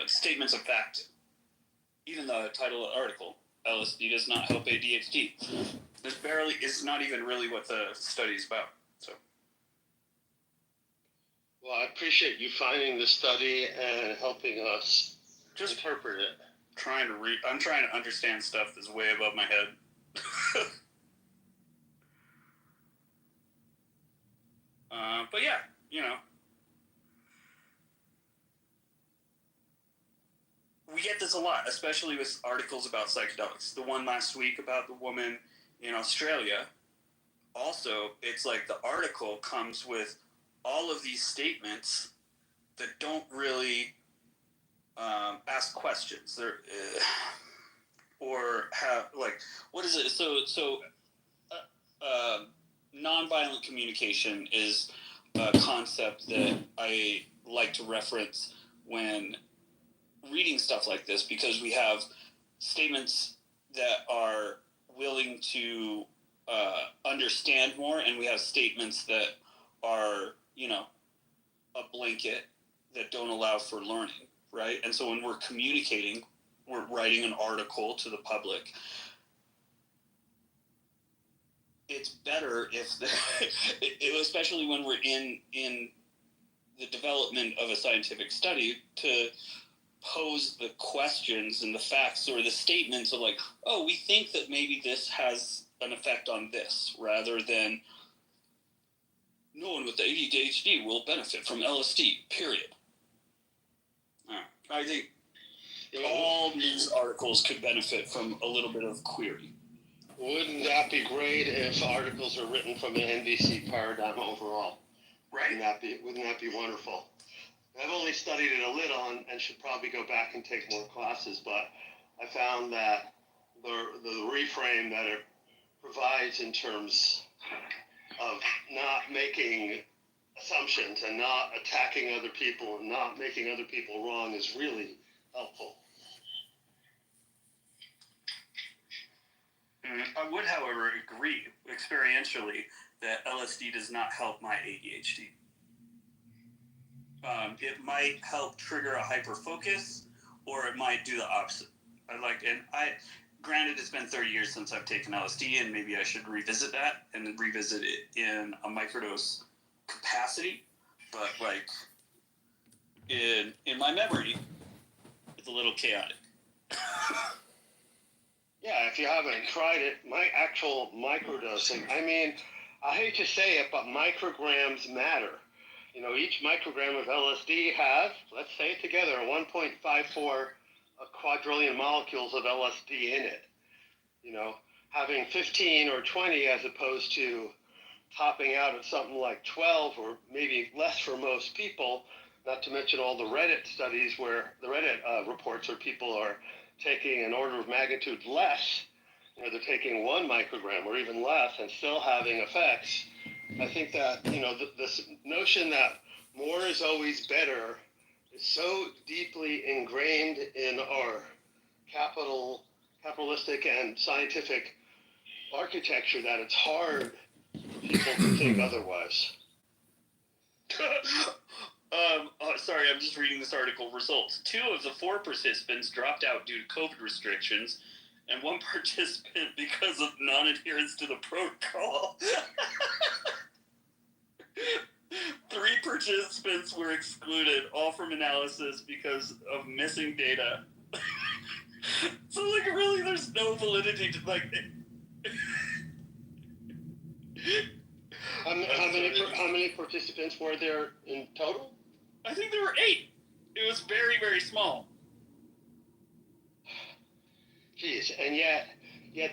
statements of fact. Even the title of the article, LSD does not help ADHD. This barely is not even really what the study is about. So. Well, I appreciate you finding the study and helping us just interpret it. I'm trying to understand stuff that's way above my head. But yeah, we get this a lot, especially with articles about psychedelics. The one last week about the woman in Australia, also, it's like the article comes with all of these statements that don't really ask questions. They're, or have, like, what is it? So nonviolent communication is a concept that I like to reference when reading stuff like this, because we have statements that are willing to understand more, and we have statements that are, a blanket that don't allow for learning, right? And so when we're communicating, we're writing an article to the public. It's better if, especially when we're in the development of a scientific study, to pose the questions and the facts or the statements of like, oh, we think that maybe this has an effect on this, rather than no one with ADHD will benefit from LSD, period. I think all news articles could benefit from a little bit of query. Wouldn't that be great if articles are written from an NVC paradigm overall? Right. Wouldn't that be wonderful? I've only studied it a little and should probably go back and take more classes, but I found that the reframe that it provides in terms of not making assumptions and not attacking other people and not making other people wrong is really helpful. I would, however, agree experientially that LSD does not help my ADHD. It might help trigger a hyperfocus, or it might do the opposite. Granted, it's been 30 years since I've taken LSD, and maybe I should revisit that and revisit it in a microdose capacity. But like in my memory, it's a little chaotic. Yeah, if you haven't tried it, my actual microdosing. I mean, I hate to say it, but micrograms matter. Each microgram of LSD has, let's say it together, 1.54 quadrillion molecules of LSD in it. Having 15 or 20 as opposed to topping out at something like 12 or maybe less for most people, not to mention all the Reddit studies reports where people are taking an order of magnitude less. They're taking 1 microgram or even less and still having effects. I think that, this notion that more is always better is so deeply ingrained in our capitalistic and scientific architecture that it's hard for people to think otherwise. Sorry, I'm just reading this article. Results. 2 of the 4 participants dropped out due to COVID restrictions, and 1 participant because of non-adherence to the protocol. 3 participants were excluded, all from analysis because of missing data. So, really, there's no validity to, How many participants were there in total? I think there were 8. It was very, very small. Jeez, and yet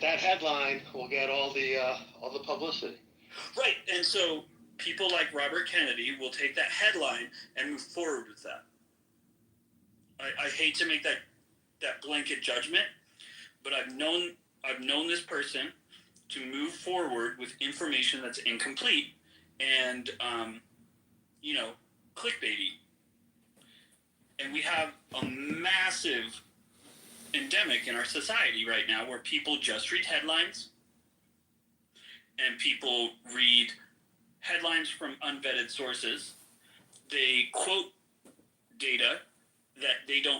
that headline will get all the publicity. Right, and so people like Robert Kennedy will take that headline and move forward with that. I hate to make that blanket judgment, but I've known this person to move forward with information that's incomplete and clickbaity. And we have a massive endemic in our society right now where people just read headlines, and people read headlines from unvetted sources. They quote data that they don't